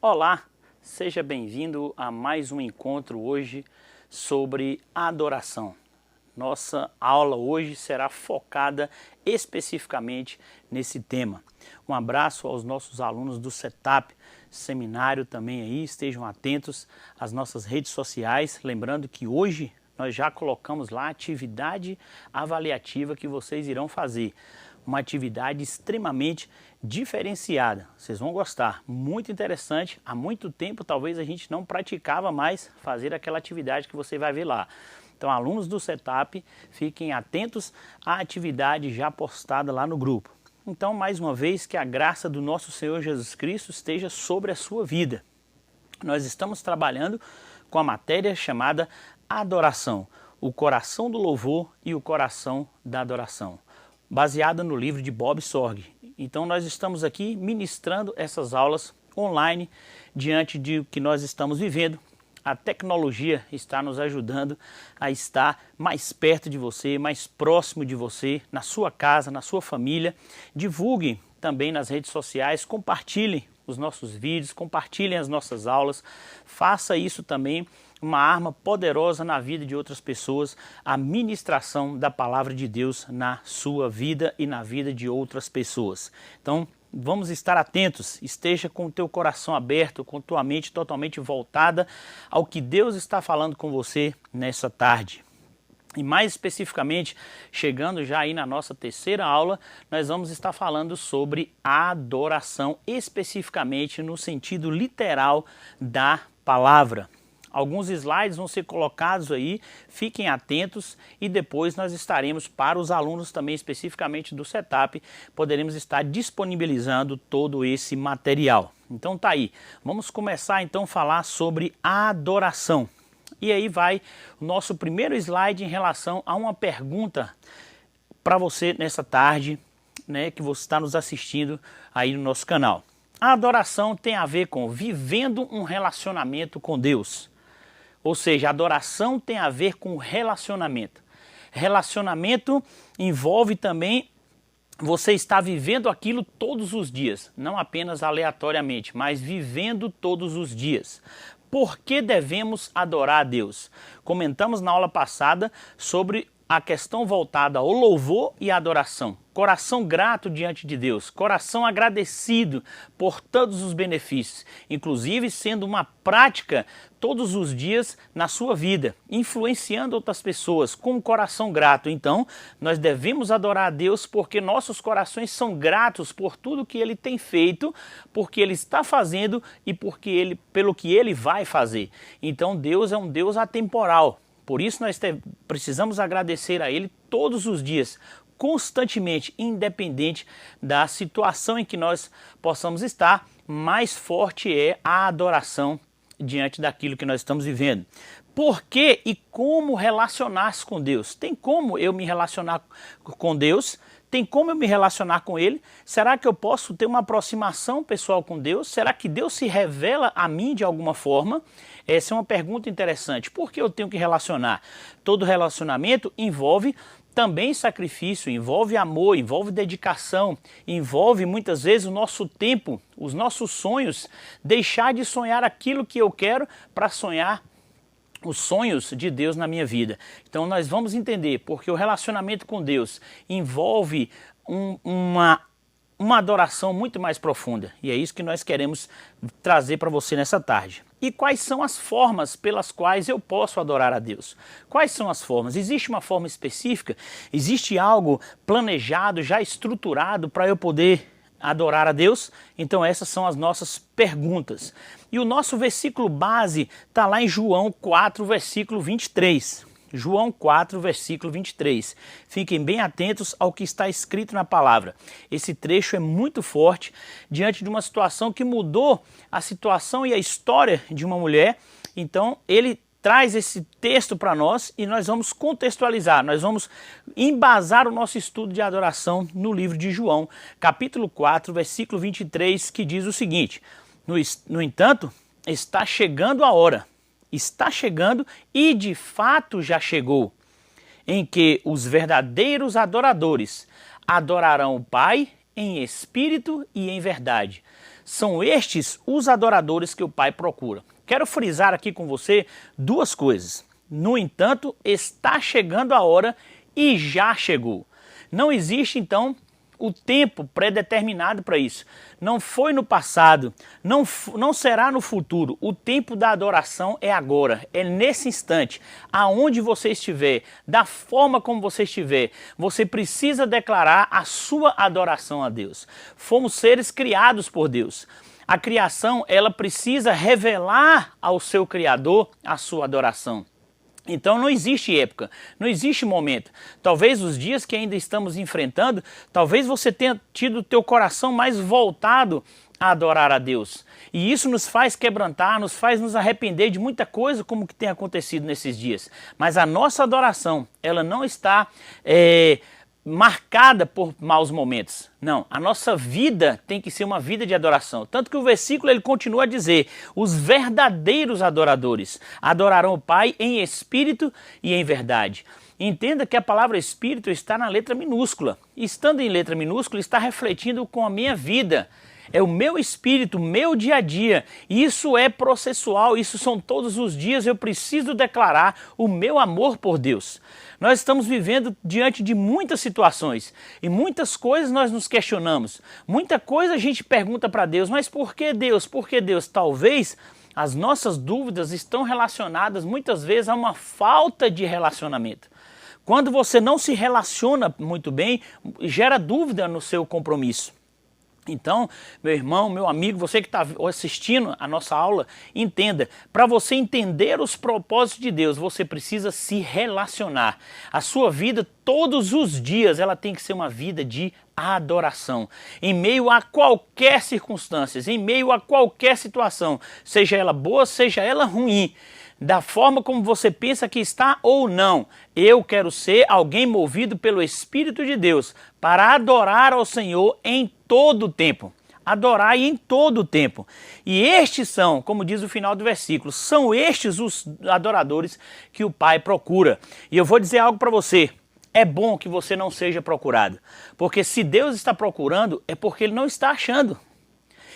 Olá, seja bem-vindo a mais um encontro hoje sobre adoração. Nossa aula hoje será focada especificamente nesse tema. Um abraço aos nossos alunos do Setup Seminário também aí, estejam atentos às nossas redes sociais, lembrando que hoje nós já colocamos lá a atividade avaliativa que vocês irão fazer. Uma atividade extremamente diferenciada, vocês vão gostar, muito interessante. Há muito tempo talvez a gente não praticava mais fazer aquela atividade que você vai ver lá. Então, alunos do Setup, fiquem atentos à atividade já postada lá no grupo. Então, mais uma vez, que a graça do nosso Senhor Jesus Cristo esteja sobre a sua vida. Nós estamos trabalhando com a matéria chamada adoração, o coração do louvor e o coração da adoração, baseada no livro de Bob Sorg. Então nós estamos aqui ministrando essas aulas online diante de o que nós estamos vivendo. A tecnologia está nos ajudando a estar mais perto de você, mais próximo de você, na sua casa, na sua família. Divulgue também nas redes sociais, compartilhe os nossos vídeos, compartilhem as nossas aulas. Faça isso também uma arma poderosa na vida de outras pessoas, a ministração da palavra de Deus na sua vida e na vida de outras pessoas. Então, vamos estar atentos, esteja com o teu coração aberto, com tua mente totalmente voltada ao que Deus está falando com você nessa tarde. E mais especificamente, chegando já aí na nossa terceira aula, nós vamos estar falando sobre adoração, especificamente no sentido literal da palavra. Alguns slides vão ser colocados aí, fiquem atentos e depois nós estaremos, para os alunos também especificamente do Setup, poderemos estar disponibilizando todo esse material. Então tá aí, vamos começar então a falar sobre adoração. E aí vai o nosso primeiro slide em relação a uma pergunta para você nessa tarde, né, que você está nos assistindo aí no nosso canal. A adoração tem a ver com vivendo um relacionamento com Deus. Ou seja, a adoração tem a ver com relacionamento. Relacionamento envolve também você estar vivendo aquilo todos os dias, não apenas aleatoriamente, mas vivendo todos os dias. Por que devemos adorar a Deus? Comentamos na aula passada sobre a questão voltada ao louvor e à adoração. Coração grato diante de Deus, coração agradecido por todos os benefícios, inclusive sendo uma prática todos os dias na sua vida, influenciando outras pessoas com um coração grato. Então, nós devemos adorar a Deus porque nossos corações são gratos por tudo que Ele tem feito, porque Ele está fazendo e pelo que Ele vai fazer. Então, Deus é um Deus atemporal. Por isso nós precisamos agradecer a Ele todos os dias, constantemente, independente da situação em que nós possamos estar. Mais forte é a adoração diante daquilo que nós estamos vivendo. Por que e como relacionar-se com Deus? Tem como eu me relacionar com Deus? Tem como eu me relacionar com Ele? Será que eu posso ter uma aproximação pessoal com Deus? Será que Deus se revela a mim de alguma forma? Essa é uma pergunta interessante. Por que eu tenho que relacionar? Todo relacionamento envolve também sacrifício, envolve amor, envolve dedicação, envolve muitas vezes o nosso tempo, os nossos sonhos, deixar de sonhar aquilo que eu quero para sonhar os sonhos de Deus na minha vida. Então nós vamos entender porque o relacionamento com Deus envolve uma adoração muito mais profunda. E é isso que nós queremos trazer para você nessa tarde. E quais são as formas pelas quais eu posso adorar a Deus? Quais são as formas? Existe uma forma específica? Existe algo planejado, já estruturado para eu poder adorar a Deus? Então essas são as nossas perguntas. E o nosso versículo base está lá em João 4, versículo 23. João 4, versículo 23. Fiquem bem atentos ao que está escrito na palavra. Esse trecho é muito forte diante de uma situação que mudou a situação e a história de uma mulher. Então ele traz esse texto para nós e nós vamos contextualizar, nós vamos embasar o nosso estudo de adoração no livro de João, capítulo 4, versículo 23, que diz o seguinte: No entanto, está chegando a hora, está chegando e de fato já chegou, em que os verdadeiros adoradores adorarão o Pai em espírito e em verdade. São estes os adoradores que o Pai procura. Quero frisar aqui com você duas coisas. No entanto, está chegando a hora e já chegou. Não existe, então, o tempo pré-determinado para isso. Não foi no passado, não será no futuro. O tempo da adoração é agora, é nesse instante. Aonde você estiver, da forma como você estiver, você precisa declarar a sua adoração a Deus. Fomos seres criados por Deus. A criação, ela precisa revelar ao seu Criador a sua adoração. Então não existe época, não existe momento. Talvez os dias que ainda estamos enfrentando, talvez você tenha tido o teu coração mais voltado a adorar a Deus. E isso nos faz quebrantar, nos faz nos arrepender de muita coisa como que tem acontecido nesses dias. Mas a nossa adoração, ela não está marcada por maus momentos. Não, a nossa vida tem que ser uma vida de adoração. Tanto que o versículo ele continua a dizer: os verdadeiros adoradores adorarão o Pai em espírito e em verdade. Entenda que a palavra espírito está na letra minúscula. Estando em letra minúscula, está refletindo com a minha vida. É o meu espírito, o meu dia a dia. Isso é processual, isso são todos os dias. Eu preciso declarar o meu amor por Deus. Nós estamos vivendo diante de muitas situações e muitas coisas nós nos questionamos. Muita coisa a gente pergunta para Deus, mas por que Deus? Por que Deus? Talvez as nossas dúvidas estão relacionadas muitas vezes a uma falta de relacionamento. Quando você não se relaciona muito bem, gera dúvida no seu compromisso. Então, meu irmão, meu amigo, você que está assistindo a nossa aula, entenda, para você entender os propósitos de Deus, você precisa se relacionar. A sua vida, todos os dias, ela tem que ser uma vida de adoração. Em meio a qualquer circunstância, em meio a qualquer situação, seja ela boa, seja ela ruim, da forma como você pensa que está ou não, eu quero ser alguém movido pelo Espírito de Deus para adorar ao Senhor em todo o tempo. Adorar em todo o tempo. E estes são, como diz o final do versículo, são estes os adoradores que o Pai procura. E eu vou dizer algo para você. É bom que você não seja procurado. Porque se Deus está procurando, é porque Ele não está achando.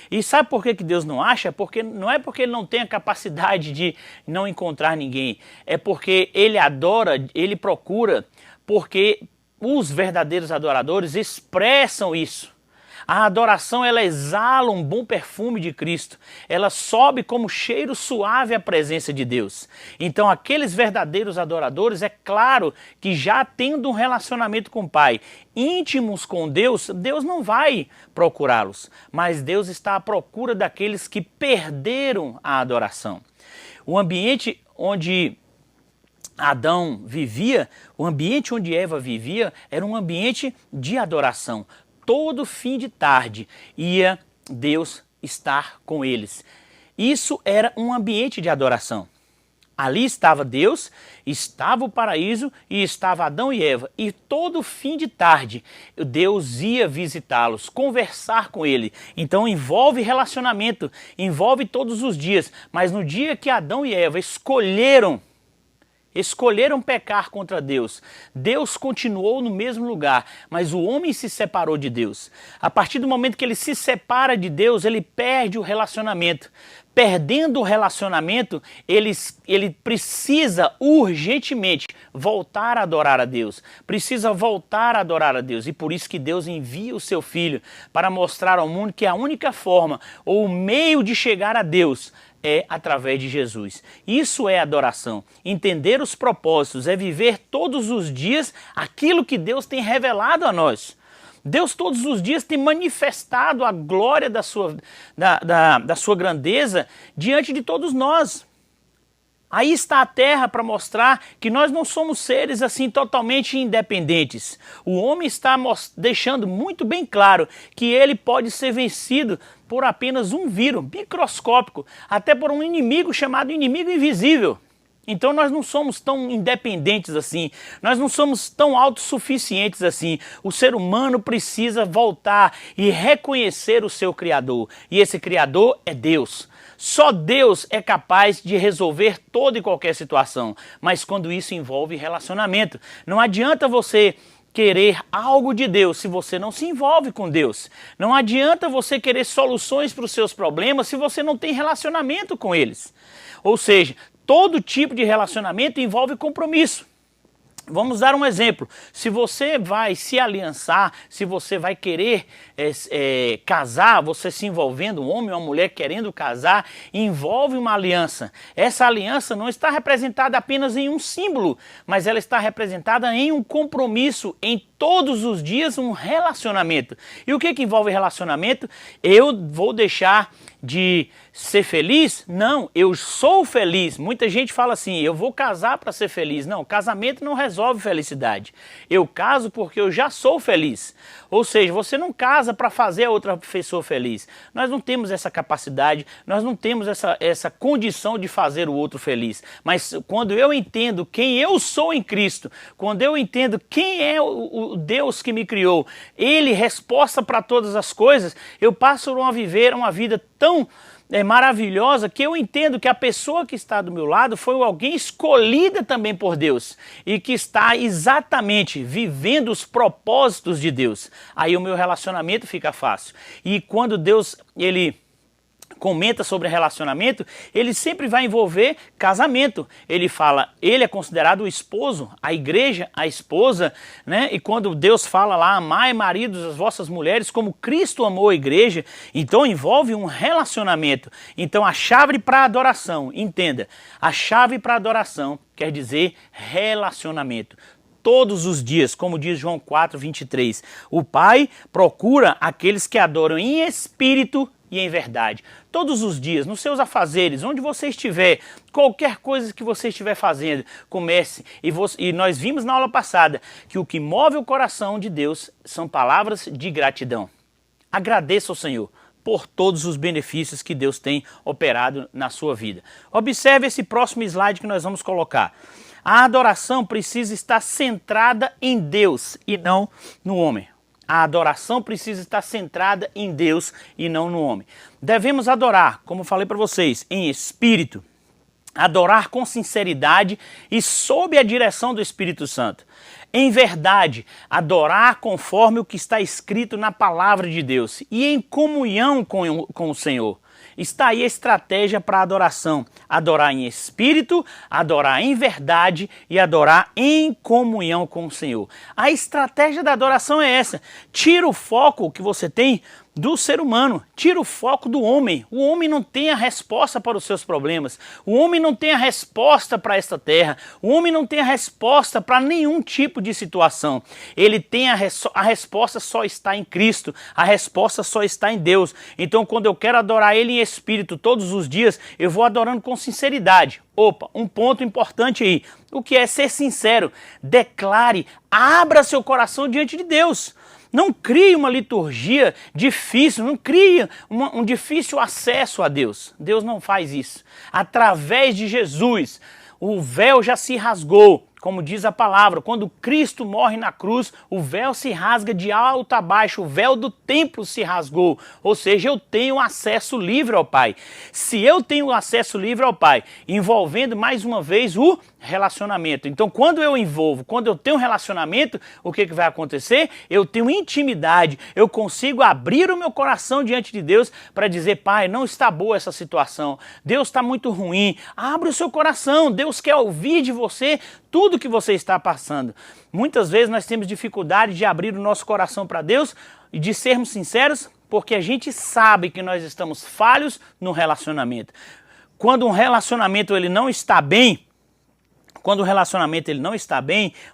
E sabe por que Deus não acha? Porque não é porque Ele não tem a capacidade de não encontrar ninguém. É porque Ele adora, Ele procura, porque os verdadeiros adoradores expressam isso. A adoração, ela exala um bom perfume de Cristo. Ela sobe como cheiro suave à presença de Deus. Então, aqueles verdadeiros adoradores, é claro que já tendo um relacionamento com o Pai, íntimos com Deus, Deus não vai procurá-los. Mas Deus está à procura daqueles que perderam a adoração. O ambiente onde Adão vivia, o ambiente onde Eva vivia, era um ambiente de adoração. Todo fim de tarde ia Deus estar com eles. Isso era um ambiente de adoração. Ali estava Deus, estava o paraíso e estava Adão e Eva. E todo fim de tarde Deus ia visitá-los, conversar com ele. Então envolve relacionamento, envolve todos os dias. Mas no dia que Adão e Eva escolheram pecar contra Deus, Deus continuou no mesmo lugar, mas o homem se separou de Deus. A partir do momento que ele se separa de Deus, ele perde o relacionamento. Perdendo o relacionamento, ele precisa urgentemente voltar a adorar a Deus. Precisa voltar a adorar a Deus. E por isso que Deus envia o seu Filho para mostrar ao mundo que a única forma ou o meio de chegar a Deus é através de Jesus. Isso é adoração. Entender os propósitos é viver todos os dias aquilo que Deus tem revelado a nós. Deus todos os dias tem manifestado a glória da sua grandeza diante de todos nós. Aí está a terra para mostrar que nós não somos seres assim totalmente independentes. O homem está deixando muito bem claro que ele pode ser vencido por apenas um vírus microscópico, até por um inimigo chamado inimigo invisível. Então nós não somos tão independentes assim, nós não somos tão autossuficientes assim. O ser humano precisa voltar e reconhecer o seu Criador. E esse Criador é Deus. Só Deus é capaz de resolver toda e qualquer situação. Mas quando isso envolve relacionamento, não adianta você querer algo de Deus se você não se envolve com Deus. Não adianta você querer soluções para os seus problemas se você não tem relacionamento com eles. Ou seja, todo tipo de relacionamento envolve compromisso. Vamos dar um exemplo. Se você vai se aliançar, se você vai querer casar, você se envolvendo, um homem ou uma mulher querendo casar, envolve uma aliança. Essa aliança não está representada apenas em um símbolo, mas ela está representada em um compromisso, em todos os dias um relacionamento. E o que envolve relacionamento? Eu vou deixar de ser feliz? Não, eu sou feliz. Muita gente fala assim, eu vou casar para ser feliz. Não, casamento não resolve felicidade. Eu caso porque eu já sou feliz. Ou seja, você não casa para fazer a outra pessoa feliz. Nós não temos essa capacidade, nós não temos essa condição de fazer o outro feliz. Mas quando eu entendo quem eu sou em Cristo, quando eu entendo quem é o Deus que me criou, Ele resposta para todas as coisas, eu passo a viver uma vida tão maravilhosa que eu entendo que a pessoa que está do meu lado foi alguém escolhida também por Deus e que está exatamente vivendo os propósitos de Deus. Aí o meu relacionamento fica fácil. E quando Deus, Ele comenta sobre relacionamento, ele sempre vai envolver casamento. Ele fala, ele é considerado o esposo, a igreja, a esposa, né? E quando Deus fala lá, amai maridos as vossas mulheres como Cristo amou a igreja, então envolve um relacionamento. Então a chave para a adoração, entenda, a chave para a adoração quer dizer relacionamento. Todos os dias, como diz João 4:23, o Pai procura aqueles que adoram em espírito e em verdade. Todos os dias, nos seus afazeres, onde você estiver, qualquer coisa que você estiver fazendo, comece. E nós vimos na aula passada que o que move o coração de Deus são palavras de gratidão. Agradeça ao Senhor por todos os benefícios que Deus tem operado na sua vida. Observe esse próximo slide que nós vamos colocar. A adoração precisa estar centrada em Deus e não no homem. A adoração precisa estar centrada em Deus e não no homem. Devemos adorar, como falei para vocês, em espírito, adorar com sinceridade e sob a direção do Espírito Santo. Em verdade, adorar conforme o que está escrito na palavra de Deus e em comunhão com o Senhor. Está aí a estratégia para a adoração. Adorar em espírito, adorar em verdade e adorar em comunhão com o Senhor. A estratégia da adoração é essa. Tira o foco que você tem do ser humano, tira o foco do homem. O homem não tem a resposta para os seus problemas. O homem não tem a resposta para esta terra. O homem não tem a resposta para nenhum tipo de situação. Ele tem a resposta só está em Cristo. A resposta só está em Deus. Então, quando eu quero adorar Ele em espírito todos os dias, eu vou adorando com sinceridade. Opa, um ponto importante aí. O que é ser sincero? Declare, abra seu coração diante de Deus. Não crie uma liturgia difícil, não crie um difícil acesso a Deus. Deus não faz isso. Através de Jesus, o véu já se rasgou. Como diz a palavra, quando Cristo morre na cruz, o véu se rasga de alto a baixo, o véu do templo se rasgou. Ou seja, eu tenho acesso livre ao Pai. Se eu tenho acesso livre ao Pai, envolvendo mais uma vez o relacionamento. Então, quando eu envolvo, quando eu tenho relacionamento, o que vai acontecer? Eu tenho intimidade, eu consigo abrir o meu coração diante de Deus para dizer, Pai, não está boa essa situação, Deus está muito ruim. Abre o seu coração, Deus quer ouvir de você tudo que você está passando. Muitas vezes nós temos dificuldade de abrir o nosso coração para Deus e de sermos sinceros, porque a gente sabe que nós estamos falhos no relacionamento. Quando um relacionamento ele não está bem,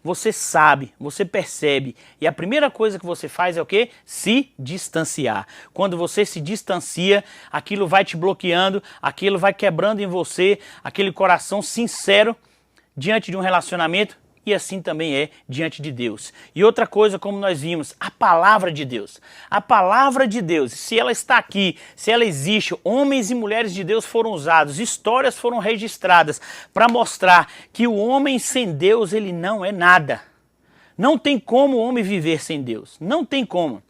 você sabe, você percebe. E a primeira coisa que você faz é o quê? Se distanciar. Quando você se distancia, aquilo vai te bloqueando, aquilo vai quebrando em você, aquele coração sincero diante de um relacionamento, e assim também é diante de Deus. E outra coisa, como nós vimos, a palavra de Deus. A palavra de Deus, se ela está aqui, se ela existe, homens e mulheres de Deus foram usados, histórias foram registradas para mostrar que o homem sem Deus, ele não é nada. Não tem como o homem viver sem Deus. Não tem como.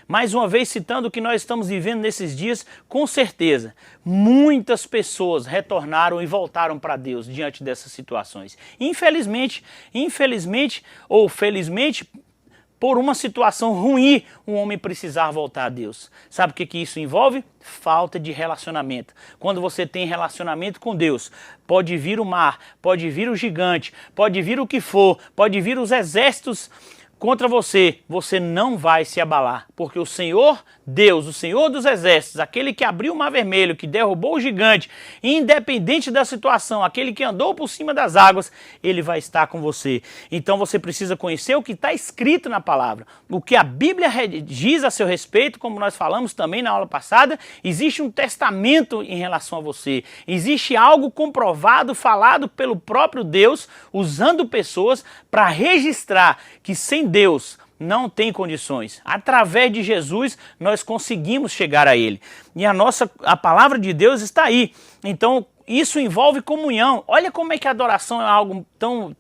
Mais uma vez citando o que nós estamos vivendo nesses dias, com certeza, muitas pessoas retornaram e voltaram para Deus diante dessas situações. Infelizmente ou felizmente, por uma situação ruim, um homem precisar voltar a Deus. Sabe o que isso envolve? Falta de relacionamento. Quando você tem relacionamento com Deus, pode vir o mar, pode vir o gigante, pode vir o que for, pode vir os exércitos contra você, você não vai se abalar, porque o Senhor Deus, o Senhor dos exércitos, aquele que abriu o mar vermelho, que derrubou o gigante, independente da situação, aquele que andou por cima das águas, ele vai estar com você. Então você precisa conhecer o que está escrito na palavra, o que a Bíblia diz a seu respeito, como nós falamos também na aula passada. Existe um testamento em relação a você, existe algo comprovado, falado pelo próprio Deus, usando pessoas para registrar que sem Deus não tem condições. Através de Jesus nós conseguimos chegar a Ele. E a palavra de Deus está aí. Então isso envolve comunhão. Olha como é que a adoração é algo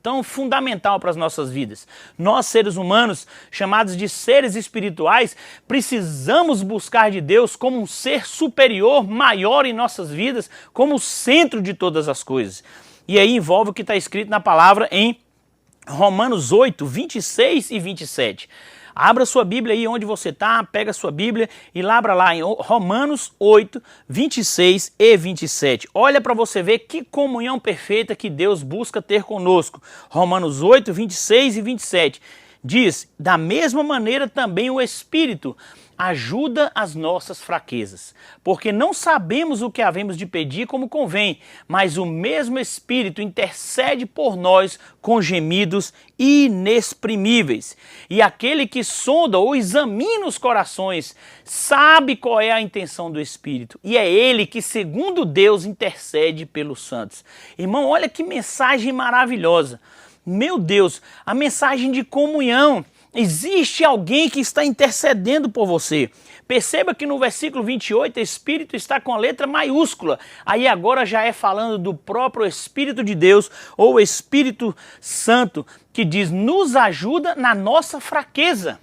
tão fundamental para as nossas vidas. Nós, seres humanos, chamados de seres espirituais, precisamos buscar de Deus como um ser superior, maior em nossas vidas, como o centro de todas as coisas. E aí envolve o que está escrito na palavra em Romanos 8, 26 e 27. Abra sua Bíblia aí onde você está, pega a sua Bíblia e labra lá em Romanos 8, 26 e 27. Olha para você ver que comunhão perfeita que Deus busca ter conosco. Romanos 8, 26 e 27. Diz: da mesma maneira também o Espírito ajuda as nossas fraquezas, porque não sabemos o que havemos de pedir como convém, mas o mesmo Espírito intercede por nós com gemidos inexprimíveis. E aquele que sonda ou examina os corações sabe qual é a intenção do Espírito, e é ele que, segundo Deus, intercede pelos santos. Irmão, olha que mensagem maravilhosa. Meu Deus, a mensagem de comunhão. Existe alguém que está intercedendo por você. Perceba que no versículo 28, Espírito está com a letra maiúscula. Aí agora já é falando do próprio Espírito de Deus, ou Espírito Santo, que diz: nos ajuda na nossa fraqueza.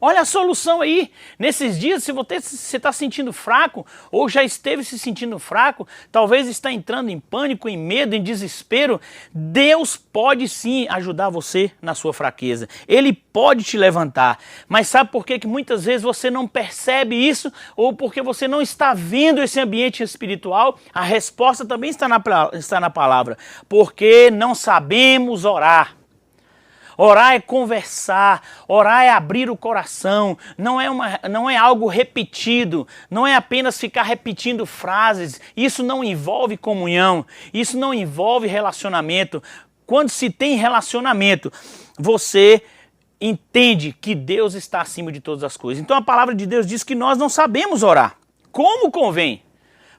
Olha a solução aí. Nesses dias, se você está sentindo fraco, ou já esteve se sentindo fraco, talvez está entrando em pânico, em medo, em desespero, Deus pode sim ajudar você na sua fraqueza. Ele pode te levantar. Mas sabe por que muitas vezes você não percebe isso? Ou porque você não está vendo esse ambiente espiritual? A resposta também está na palavra. Porque não sabemos orar. Orar é conversar, orar é abrir o coração, não é algo repetido, não é apenas ficar repetindo frases. Isso não envolve comunhão, isso não envolve relacionamento. Quando se tem relacionamento, você entende que Deus está acima de todas as coisas. Então a palavra de Deus diz que nós não sabemos orar como convém.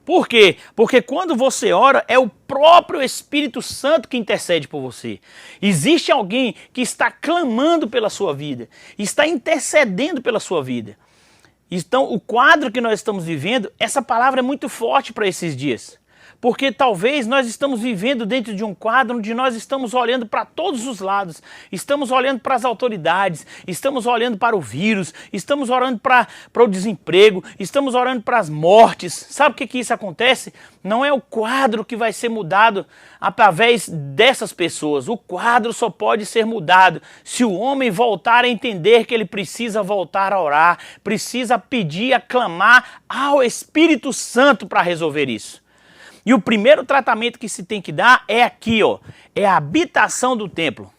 Por quê? Porque quando você ora, é o próprio Espírito Santo que intercede por você. Existe alguém que está clamando pela sua vida, está intercedendo pela sua vida. Então, o quadro que nós estamos vivendo, essa palavra é muito forte para esses dias. Porque talvez nós estamos vivendo dentro de um quadro onde nós estamos olhando para todos os lados, estamos olhando para as autoridades, estamos olhando para o vírus, estamos olhando para o desemprego, estamos olhando para as mortes. Sabe o que isso acontece? Não é o quadro que vai ser mudado através dessas pessoas. O quadro só pode ser mudado se o homem voltar a entender que ele precisa voltar a orar, precisa pedir, aclamar ao Espírito Santo para resolver isso. E o primeiro tratamento que se tem que dar é aqui, ó, é a habitação do templo,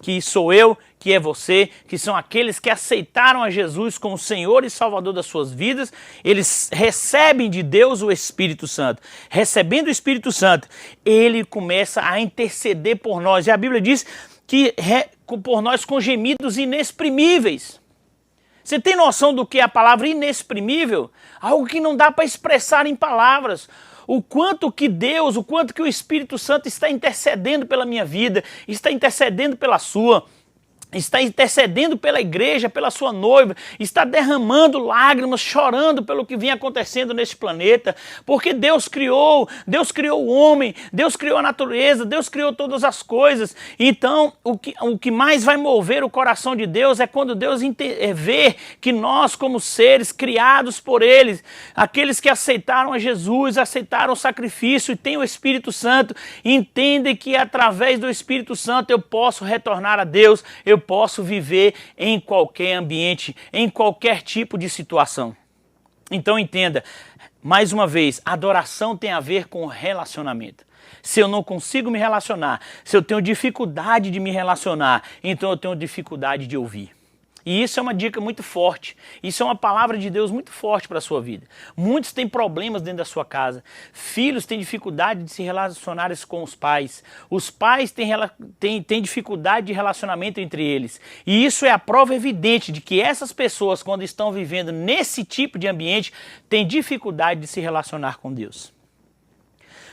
que sou eu, que é você, que são aqueles que aceitaram a Jesus como Senhor e Salvador das suas vidas. Eles recebem de Deus o Espírito Santo. Recebendo o Espírito Santo, ele começa a interceder por nós. E a Bíblia diz que por nós com gemidos inexprimíveis. Você tem noção do que é a palavra inexprimível? Algo que não dá para expressar em palavras. O quanto que Deus, o quanto que o Espírito Santo está intercedendo pela minha vida, está intercedendo pela sua, está intercedendo pela igreja, pela sua noiva, está derramando lágrimas, chorando pelo que vem acontecendo neste planeta, porque Deus criou o homem, Deus criou a natureza, Deus criou todas as coisas. Então, o que mais vai mover o coração de Deus é quando Deus vê que nós, como seres criados por Ele, aqueles que aceitaram a Jesus, aceitaram o sacrifício e têm o Espírito Santo, entendem que através do Espírito Santo eu posso retornar a Deus, eu posso viver em qualquer ambiente, em qualquer tipo de situação. Então entenda, mais uma vez, adoração tem a ver com relacionamento. Se eu não consigo me relacionar, se eu tenho dificuldade de me relacionar, então eu tenho dificuldade de ouvir. E isso é uma dica muito forte, isso é uma palavra de Deus muito forte para a sua vida. Muitos têm problemas dentro da sua casa, filhos têm dificuldade de se relacionar com os pais têm dificuldade de relacionamento entre eles. E isso é a prova evidente de que essas pessoas, quando estão vivendo nesse tipo de ambiente, têm dificuldade de se relacionar com Deus.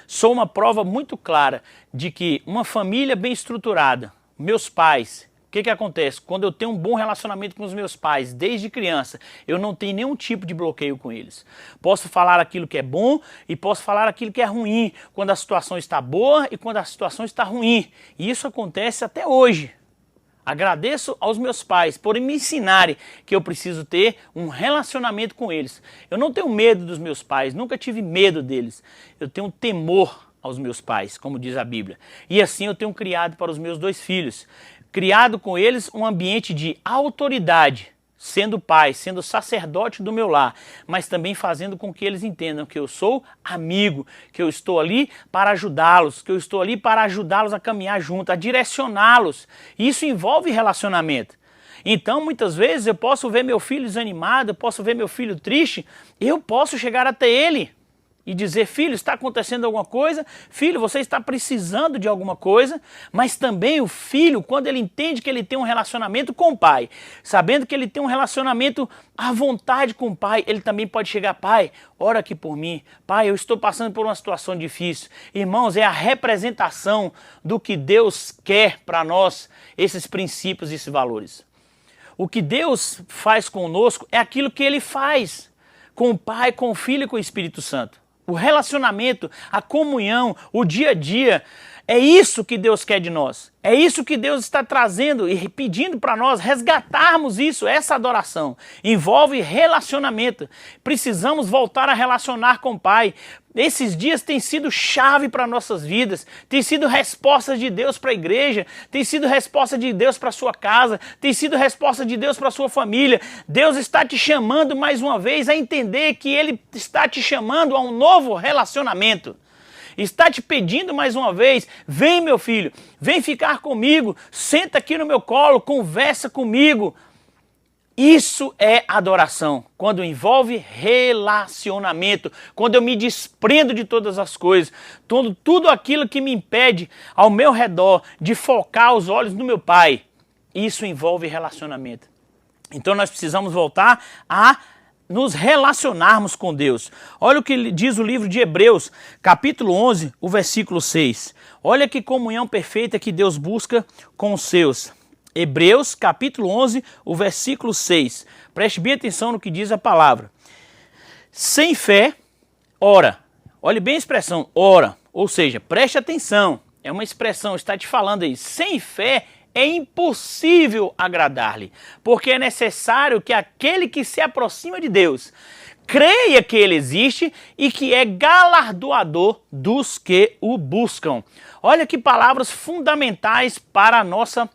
Sou uma prova muito clara de que uma família bem estruturada, meus pais, o que acontece? Quando eu tenho um bom relacionamento com os meus pais, desde criança, eu não tenho nenhum tipo de bloqueio com eles. Posso falar aquilo que é bom e posso falar aquilo que é ruim, quando a situação está boa e quando a situação está ruim. E isso acontece até hoje. Agradeço aos meus pais por me ensinarem que eu preciso ter um relacionamento com eles. Eu não tenho medo dos meus pais, nunca tive medo deles. Eu tenho temor aos meus pais, como diz a Bíblia. E assim eu tenho criado para os meus 2 filhos. Criado com eles um ambiente de autoridade, sendo pai, sendo sacerdote do meu lar, mas também fazendo com que eles entendam que eu sou amigo, que eu estou ali para ajudá-los, que eu estou ali para ajudá-los a caminhar junto, a direcioná-los. Isso envolve relacionamento. Então, muitas vezes eu posso ver meu filho desanimado, eu posso ver meu filho triste, eu posso chegar até ele e dizer: filho, está acontecendo alguma coisa? Filho, você está precisando de alguma coisa? Mas também o filho, quando ele entende que ele tem um relacionamento com o pai, sabendo que ele tem um relacionamento à vontade com o pai, ele também pode chegar: pai, ora aqui por mim. Pai, eu estou passando por uma situação difícil. Irmãos, é a representação do que Deus quer para nós, esses princípios e esses valores. O que Deus faz conosco é aquilo que Ele faz com o Pai, com o Filho e com o Espírito Santo. O relacionamento, a comunhão, o dia a dia, é isso que Deus quer de nós. É isso que Deus está trazendo e pedindo para nós resgatarmos isso, essa adoração. Envolve relacionamento. Precisamos voltar a relacionar com o Pai. Esses dias têm sido chave para nossas vidas, tem sido resposta de Deus para a igreja, tem sido resposta de Deus para a sua casa, tem sido resposta de Deus para a sua família. Deus está te chamando mais uma vez a entender que Ele está te chamando a um novo relacionamento. Está te pedindo mais uma vez: vem, meu filho, vem ficar comigo, senta aqui no meu colo, conversa comigo. Isso é adoração, quando envolve relacionamento, quando eu me desprendo de todas as coisas, tudo aquilo que me impede ao meu redor de focar os olhos no meu Pai. Isso envolve relacionamento. Então nós precisamos voltar a nos relacionarmos com Deus. Olha o que diz o livro de Hebreus, capítulo 11, o versículo 6. Olha que comunhão perfeita que Deus busca com os seus. Hebreus, capítulo 11, o versículo 6. Preste bem atenção no que diz a palavra. Sem fé, ora. Olhe bem a expressão, ora. Ou seja, preste atenção. É uma expressão, está te falando aí. Sem fé é impossível agradar-lhe, porque é necessário que aquele que se aproxima de Deus creia que Ele existe e que é galardoador dos que o buscam. Olha que palavras fundamentais para a nossa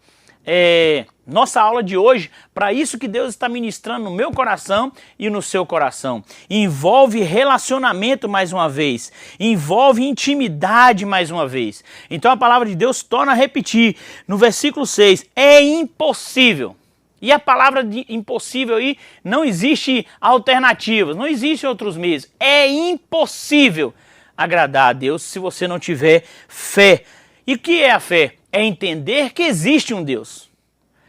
aula de hoje, para isso que Deus está ministrando no meu coração e no seu coração. Envolve relacionamento mais uma vez, envolve intimidade mais uma vez. Então a palavra de Deus torna a repetir no versículo 6, é impossível. E a palavra de impossível aí, não existe alternativas, não existem outros meios. É impossível agradar a Deus se você não tiver fé. E o que é a fé? É entender que existe um Deus.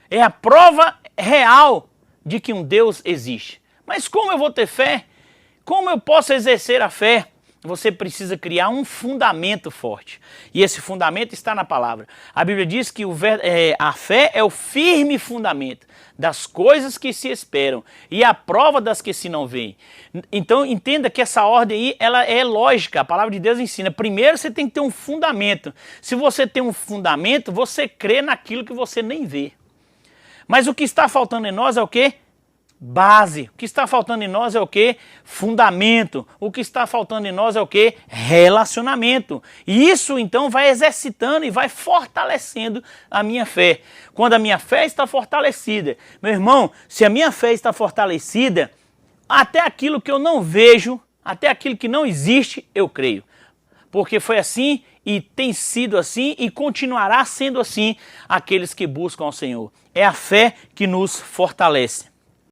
É a prova real de que um Deus existe. Mas como eu vou ter fé? Como eu posso exercer a fé? Você precisa criar um fundamento forte. E esse fundamento está na palavra. A Bíblia diz que a fé é o firme fundamento das coisas que se esperam e a prova das que se não veem. Então entenda que essa ordem aí, ela é lógica. A palavra de Deus ensina. Primeiro você tem que ter um fundamento. Se você tem um fundamento, você crê naquilo que você nem vê. Mas o que está faltando em nós é o quê? base. O que está faltando em nós é o quê? Fundamento. O que está faltando em nós é o quê? Relacionamento. E isso então vai exercitando e vai fortalecendo a minha fé. Quando a minha fé está fortalecida, meu irmão, se a minha fé está fortalecida, até aquilo que eu não vejo, até aquilo que não existe, eu creio. Porque foi assim e tem sido assim e continuará sendo assim aqueles que buscam ao Senhor. É a fé que nos fortalece.